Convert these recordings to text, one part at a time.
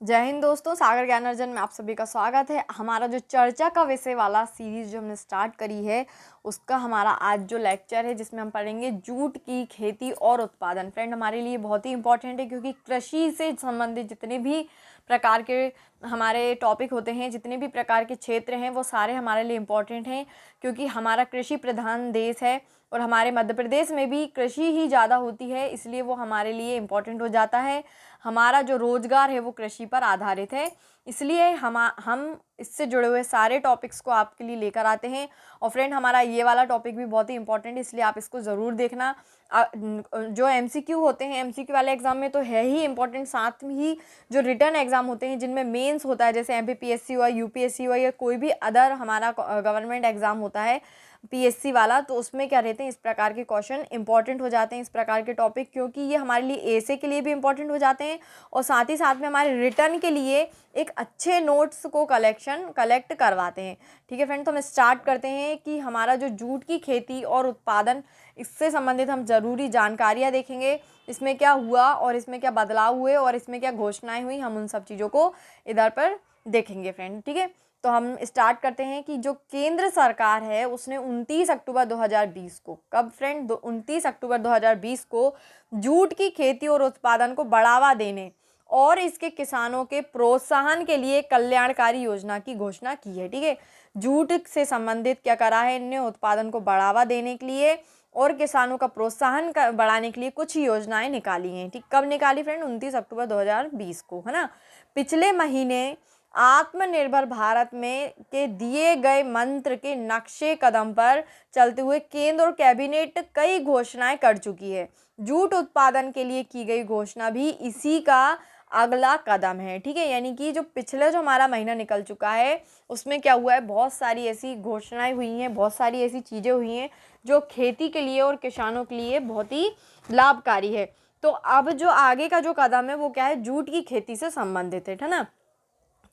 जय हिंद दोस्तों, सागर ज्ञानार्जन में आप सभी का स्वागत है। हमारा जो चर्चा का विषय वाला सीरीज जो हमने स्टार्ट करी है उसका हमारा आज जो लेक्चर है जिसमें हम पढ़ेंगे जूट की खेती और उत्पादन। फ्रेंड, हमारे लिए बहुत ही इंपॉर्टेंट है क्योंकि कृषि से संबंधित जितने भी प्रकार के हमारे टॉपिक होते हैं, जितने भी प्रकार के क्षेत्र हैं, वो सारे हमारे लिए इम्पॉर्टेंट हैं क्योंकि हमारा कृषि प्रधान देश है और हमारे मध्य प्रदेश में भी कृषि ही ज़्यादा होती है, इसलिए वो हमारे लिए इम्पॉर्टेंट हो जाता है। हमारा जो रोज़गार है वो कृषि पर आधारित है, इसलिए हम इससे जुड़े हुए सारे टॉपिक्स को आपके लिए लेकर आते हैं। और फ्रेंड, हमारा ये वाला टॉपिक भी बहुत ही इंपॉर्टेंट है, इसलिए आप इसको ज़रूर देखना। जो एमसीक्यू होते हैं, एमसीक्यू वाले एग्ज़ाम में तो है ही इंपॉर्टेंट, साथ में ही जो रिटर्न एग्ज़ाम होते हैं जिनमें मेंस होता है, जैसे एमपीपीएससी हुआ, यूपीएससी हुआ या कोई भी अदर हमारा गवर्नमेंट एग्ज़ाम होता है पीएससी वाला, तो उसमें क्या रहते हैं, इस प्रकार के क्वेश्चन इंपॉर्टेंट हो जाते हैं, इस प्रकार के टॉपिक, क्योंकि ये हमारे लिए एसे के लिए भी इंपॉर्टेंट हो जाते हैं और साथ ही साथ में हमारे रिटर्न के लिए एक अच्छे नोट्स को कलेक्ट करवाते हैं। ठीक है फ्रेंड, तो हम स्टार्ट करते हैं कि हमारा जो जूट की खेती और उत्पादन, इससे संबंधित हम ज़रूरी जानकारियाँ देखेंगे। इसमें क्या हुआ और इसमें क्या बदलाव हुए और इसमें क्या घोषणाएं हुई, हम उन सब चीज़ों को इधर पर देखेंगे फ्रेंड। ठीक है, तो हम स्टार्ट करते हैं कि जो केंद्र सरकार है उसने 29 अक्टूबर 2020 को, कब फ्रेंड, 29 अक्टूबर 2020 को जूट की खेती और उत्पादन को बढ़ावा देने और इसके किसानों के प्रोत्साहन के लिए कल्याणकारी योजना की घोषणा की है। ठीक है, जूट से संबंधित क्या करा है इनने, उत्पादन को बढ़ावा देने के लिए और किसानों का प्रोत्साहन बढ़ाने के लिए कुछ योजनाएं निकाली हैं। ठीक, कब निकाली फ्रेंड, 29 अक्टूबर 2020 को, है ना। पिछले महीने आत्मनिर्भर भारत में के दिए गए मंत्र के नक्शे कदम पर चलते हुए केंद्र और कैबिनेट कई घोषणाएं कर चुकी है। जूट उत्पादन के लिए की गई घोषणा भी इसी का अगला कदम है। ठीक है, यानी कि जो पिछले जो हमारा महीना निकल चुका है उसमें क्या हुआ है, बहुत सारी ऐसी घोषणाएं हुई हैं, बहुत सारी ऐसी चीज़ें हुई हैं जो खेती के लिए और किसानों के लिए बहुत ही लाभकारी है। तो अब जो आगे का जो कदम है वो क्या है, जूट की खेती से संबंधित है ना।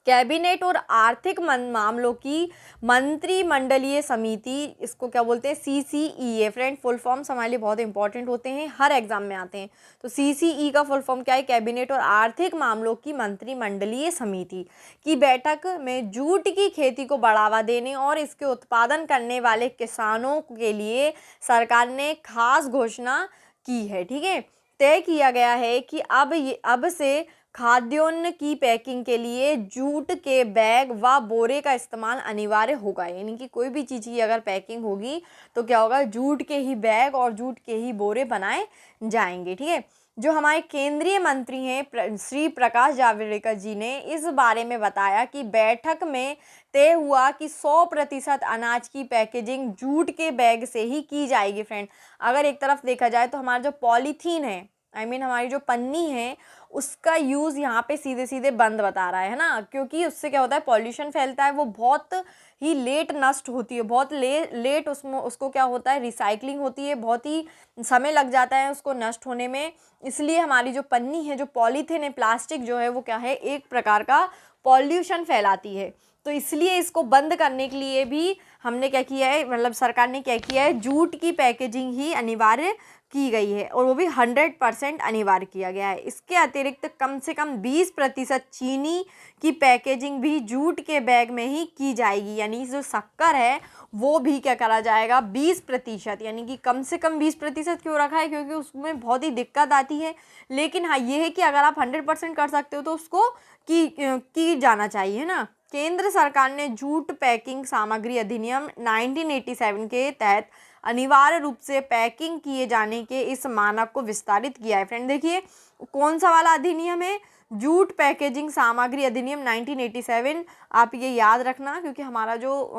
कैबिनेट और आर्थिक मामलों की मंत्रिमंडलीय समिति, इसको क्या बोलते हैं, सीसीईए। फ्रेंड, फुल फॉर्म्स हमारे लिए बहुत इंपॉर्टेंट होते हैं, हर एग्जाम में आते हैं। तो सीसीई का फुल फॉर्म क्या है, कैबिनेट और आर्थिक मामलों की मंत्रिमंडलीय समिति की बैठक में जूट की खेती को बढ़ावा देने और इसके उत्पादन करने वाले किसानों के लिए सरकार ने खास घोषणा की है। ठीक है, तय किया गया है कि अब से खाद्यान्न की पैकिंग के लिए जूट के बैग व बोरे का इस्तेमाल अनिवार्य होगा। यानी कि कोई भी चीज़ की अगर पैकिंग होगी तो क्या होगा, जूट के ही बैग और जूट के ही बोरे बनाए जाएंगे। ठीक है, जो हमारे केंद्रीय मंत्री हैं श्री प्रकाश जावड़ेकर जी ने इस बारे में बताया कि बैठक में तय हुआ कि 100% अनाज की पैकेजिंग जूट के बैग से ही की जाएगी। फ्रेंड, अगर एक तरफ देखा जाए तो हमारा जो पॉलीथीन है, हमारी जो पन्नी है, उसका यूज़ यहाँ पे सीधे सीधे बंद बता रहा है ना, क्योंकि उससे क्या होता है, पॉल्यूशन फैलता है, वो बहुत ही लेट नष्ट होती है, बहुत लेट उसमें उसको क्या होता है, रिसाइकलिंग होती है, बहुत ही समय लग जाता है उसको नष्ट होने में। इसलिए हमारी जो पन्नी है, जो पॉलीथीन है, प्लास्टिक जो है, वो क्या है, एक प्रकार का पॉल्यूशन फैलाती है। तो इसलिए इसको बंद करने के लिए भी हमने क्या किया है, मतलब सरकार ने क्या किया है, जूट की पैकेजिंग ही अनिवार्य की गई है और वो भी 100% अनिवार्य किया गया है। इसके अतिरिक्त कम से कम 20% चीनी की पैकेजिंग भी जूट के बैग में ही की जाएगी। यानी जो शक्कर है वो भी क्या करा जाएगा, 20%, यानी कि कम से कम 20% क्यों रखा है, क्योंकि उसमें बहुत ही दिक्कत आती है। लेकिन हाँ, ये है कि अगर आप 100% कर सकते हो तो उसको की जाना चाहिए ना। केंद्र सरकार ने जूट पैकिंग सामग्री अधिनियम 1987 के तहत अनिवार्य रूप से पैकिंग किए जाने के इस मानक को विस्तारित किया है। फ्रेंड, देखिए कौन सा वाला अधिनियम है, जूट पैकेजिंग सामग्री अधिनियम 1987। आप ये याद रखना क्योंकि हमारा जो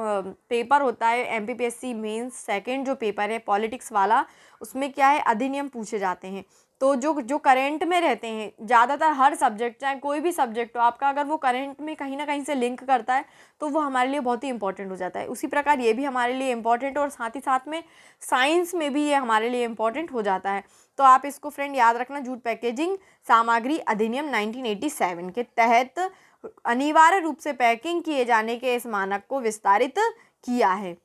पेपर होता है एमपीपीएससी मेंस सेकंड जो पेपर है पॉलिटिक्स वाला, उसमें क्या है, अधिनियम पूछे जाते हैं। तो जो करेंट में रहते हैं ज़्यादातर, हर सब्जेक्ट चाहे कोई भी सब्जेक्ट हो आपका, अगर वो करेंट में कहीं ना कहीं से लिंक करता है तो वो हमारे लिए बहुत ही इंपॉर्टेंट हो जाता है। उसी प्रकार ये भी हमारे लिए इंपॉर्टेंट है और साथ ही साथ में साइंस में भी ये हमारे लिए इंपॉर्टेंट हो जाता है। तो आप इसको फ्रेंड याद रखना, जूट पैकेजिंग सामग्री अधिनियम 1987 के तहत अनिवार्य रूप से पैकिंग किए जाने के इस मानक को विस्तारित किया है।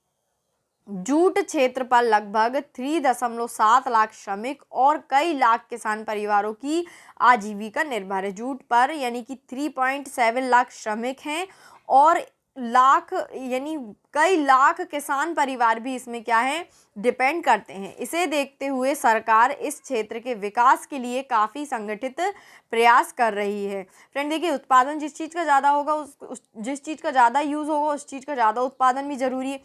जूट क्षेत्र पर लगभग 3.7 लाख श्रमिक और कई लाख किसान परिवारों की आजीविका निर्भर है। जूट पर यानी कि 3.7 लाख श्रमिक हैं और लाख यानी कई लाख किसान परिवार भी इसमें क्या है, डिपेंड करते हैं। इसे देखते हुए सरकार इस क्षेत्र के विकास के लिए काफ़ी संगठित प्रयास कर रही है। फ्रेंड देखिए, उत्पादन जिस चीज़ का ज़्यादा होगा जिस चीज़ का ज़्यादा यूज़ होगा उस चीज़ का ज़्यादा उत्पादन भी ज़रूरी है।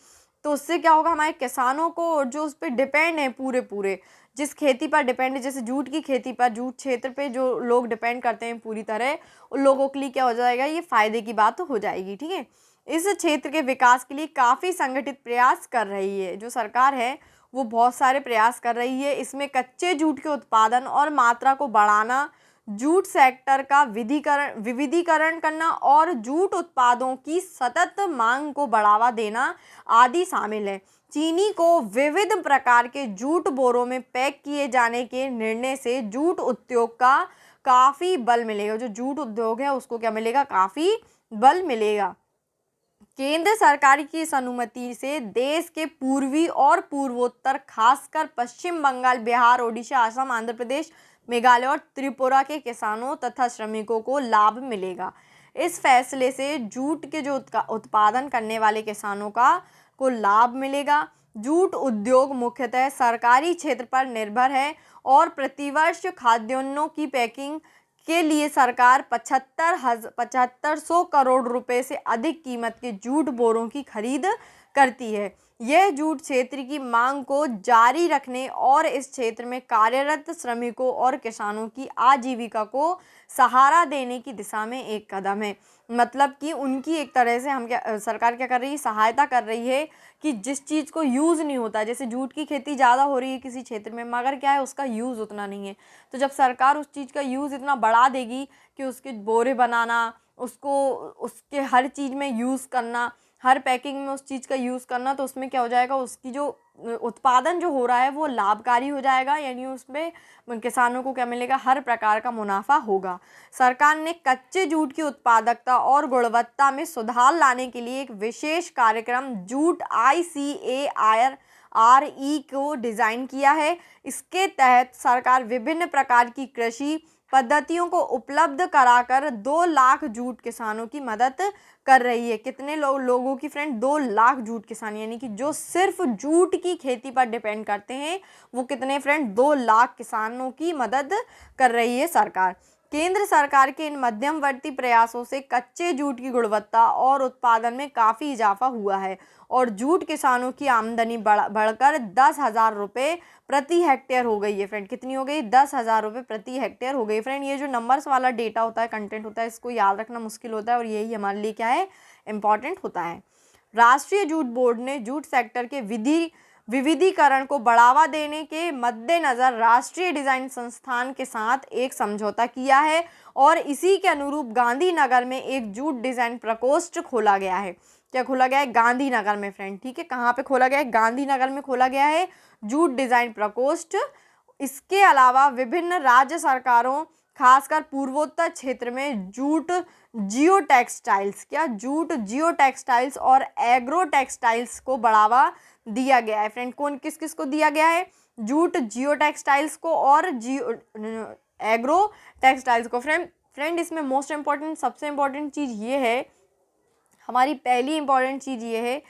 तो उससे क्या होगा, हमारे किसानों को जो उस पर डिपेंड है पूरे जिस खेती पर डिपेंड है, जैसे जूट की खेती पर, जूट क्षेत्र पे जो लोग डिपेंड करते हैं पूरी तरह, उन लोगों के लिए क्या हो जाएगा, ये फ़ायदे की बात हो जाएगी। ठीक है, इस क्षेत्र के विकास के लिए काफ़ी संगठित प्रयास कर रही है जो सरकार है, वो बहुत सारे प्रयास कर रही है। इसमें कच्चे जूट के उत्पादन और मात्रा को बढ़ाना, जूट सेक्टर का विविधीकरण करना और जूट उत्पादों की सतत मांग को बढ़ावा देना आदि शामिल है। चीनी को विविध प्रकार के जूट बोरों में पैक किए जाने के निर्णय से जूट उद्योग का काफ़ी बल मिलेगा। जो जूट उद्योग है उसको क्या मिलेगा, काफ़ी बल मिलेगा। केंद्र सरकार की इस अनुमति से देश के पूर्वी और पूर्वोत्तर, खासकर पश्चिम बंगाल, बिहार, ओडिशा, असम, आंध्र प्रदेश, मेघालय और त्रिपुरा के किसानों तथा श्रमिकों को लाभ मिलेगा। इस फैसले से जूट के जो उत्पादन करने वाले किसानों को लाभ मिलेगा। जूट उद्योग मुख्यतः सरकारी क्षेत्र पर निर्भर है और प्रतिवर्ष खाद्यान्नों की पैकिंग के लिए सरकार 7500 करोड़ रुपए से अधिक कीमत के जूट बोरों की खरीद करती है। यह जूट क्षेत्र की मांग को जारी रखने और इस क्षेत्र में कार्यरत श्रमिकों और किसानों की आजीविका को सहारा देने की दिशा में एक कदम है। मतलब कि उनकी एक तरह से सरकार क्या कर रही है, सहायता कर रही है कि जिस चीज़ को यूज़ नहीं होता, जैसे जूट की खेती ज़्यादा हो रही है किसी क्षेत्र में, मगर क्या है, उसका यूज़ उतना नहीं है। तो जब सरकार उस चीज़ का यूज़ इतना बढ़ा देगी कि उसके बोरे बनाना, उसको उसके हर चीज़ में यूज़ करना, हर पैकिंग में उस चीज़ का यूज़ करना, तो उसमें क्या हो जाएगा, उसकी जो उत्पादन जो हो रहा है वो लाभकारी हो जाएगा। यानी उसमें किसानों को क्या मिलेगा, हर प्रकार का मुनाफा होगा। सरकार ने कच्चे जूट की उत्पादकता और गुणवत्ता में सुधार लाने के लिए एक विशेष कार्यक्रम जूट ICAR को डिज़ाइन किया है। इसके तहत सरकार विभिन्न प्रकार की कृषि पद्धतियों को उपलब्ध कराकर 2 लाख जूट किसानों की मदद कर रही है। कितने लोगों की फ्रेंड, 2 लाख जूट किसान, यानी कि जो सिर्फ जूट की खेती पर डिपेंड करते हैं, वो कितने फ्रेंड, 2 लाख किसानों की मदद कर रही है सरकार। केंद्र सरकार के इन मध्यमवर्ती प्रयासों से कच्चे जूट की गुणवत्ता और उत्पादन में काफ़ी इजाफा हुआ है और जूट किसानों की आमदनी बढ़कर 10,000 रुपये प्रति हेक्टेयर हो गई है। फ्रेंड कितनी हो गई, 10,000 रुपये प्रति हेक्टेयर हो गई। फ्रेंड ये जो नंबर्स वाला डेटा होता है, कंटेंट होता है, इसको याद रखना मुश्किल होता है और यही हमारे लिए क्या है, इम्पॉर्टेंट होता है। राष्ट्रीय जूट बोर्ड ने जूट सेक्टर के विविधीकरण को बढ़ावा देने के मद्देनज़र राष्ट्रीय डिज़ाइन संस्थान के साथ एक समझौता किया है और इसी के अनुरूप गांधीनगर में एक जूट डिज़ाइन प्रकोष्ठ खोला गया है। क्या खोला गया है, गांधीनगर में फ्रेंड। ठीक है, कहाँ पे खोला गया है, गांधीनगर में खोला गया है जूट डिज़ाइन प्रकोष्ठ। इसके अलावा विभिन्न राज्य सरकारों, खासकर पूर्वोत्तर क्षेत्र में जूट जियो टेक्सटाइल्स और एग्रो टेक्सटाइल्स को बढ़ावा दिया गया है। फ्रेंड किस किस को दिया गया है, जूट जियो टेक्सटाइल्स को और एग्रो टेक्सटाइल्स को। फ्रेंड इसमें मोस्ट इम्पॉर्टेंट, सबसे इम्पॉर्टेंट चीज़ ये है, हमारी पहली इम्पॉर्टेंट चीज़ ये है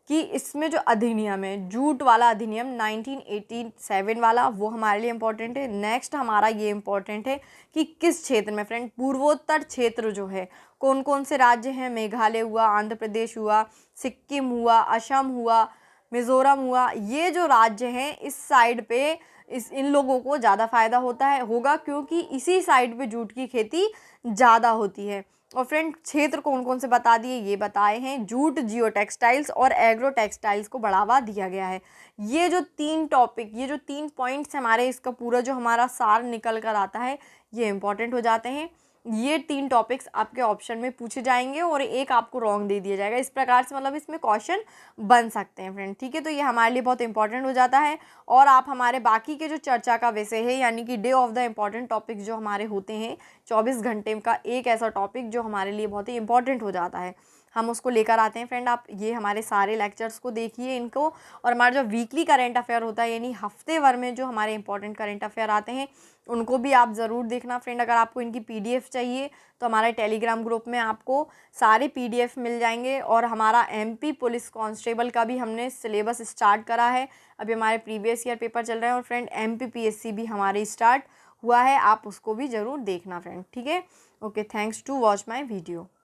कि इसमें जो अधिनियम है, जूट वाला अधिनियम 1987 वाला, वो हमारे लिए इम्पोर्टेंट है। नेक्स्ट हमारा ये इम्पोर्टेंट है कि किस क्षेत्र में, फ्रेंड पूर्वोत्तर क्षेत्र जो है, कौन कौन से राज्य हैं, मेघालय हुआ, आंध्र प्रदेश हुआ, सिक्किम हुआ, असम हुआ, मिज़ोरम हुआ, ये जो राज्य हैं इस साइड पे इन लोगों को ज़्यादा फ़ायदा होगा क्योंकि इसी साइड पे जूट की खेती ज़्यादा होती है। और फ्रेंड क्षेत्र कौन कौन से बता दिए, ये बताए हैं, जूट जियो टेक्सटाइल्स और एग्रो टेक्सटाइल्स को बढ़ावा दिया गया है। ये जो 3 टॉपिक, ये जो 3 पॉइंट्स हमारे, इसका पूरा जो हमारा सार निकल कर आता है, ये इंपॉर्टेंट हो जाते हैं। ये 3 टॉपिक्स आपके ऑप्शन में पूछे जाएंगे और एक आपको रॉन्ग दे दिया जाएगा। इस प्रकार से मतलब इसमें क्वेश्चन बन सकते हैं फ्रेंड। ठीक है, तो ये हमारे लिए बहुत इंपॉर्टेंट हो जाता है। और आप हमारे बाकी के जो चर्चा का विषय है, यानी कि day of the important topics जो हमारे होते हैं, 24 घंटे का एक ऐसा टॉपिक जो हमारे लिए बहुत ही इंपॉर्टेंट हो जाता है, हम उसको लेकर आते हैं फ्रेंड। आप ये हमारे सारे लेक्चर्स को देखिए इनको, और हमारा जो वीकली करंट अफेयर होता है यानी हफ्ते भर में जो हमारे इंपॉर्टेंट करंट अफेयर आते हैं उनको भी आप ज़रूर देखना फ्रेंड। अगर आपको इनकी PDF चाहिए तो हमारे टेलीग्राम ग्रुप में आपको सारे PDF मिल जाएंगे। और हमारा MP पुलिस कांस्टेबल का भी हमने सिलेबस स्टार्ट करा है, अभी हमारे प्रीवियस ईयर पेपर चल रहे हैं। और फ्रेंड MP PSC भी हमारी स्टार्ट हुआ है, आप उसको भी ज़रूर देखना फ्रेंड, ठीक है। Okay, thanks to watch my video.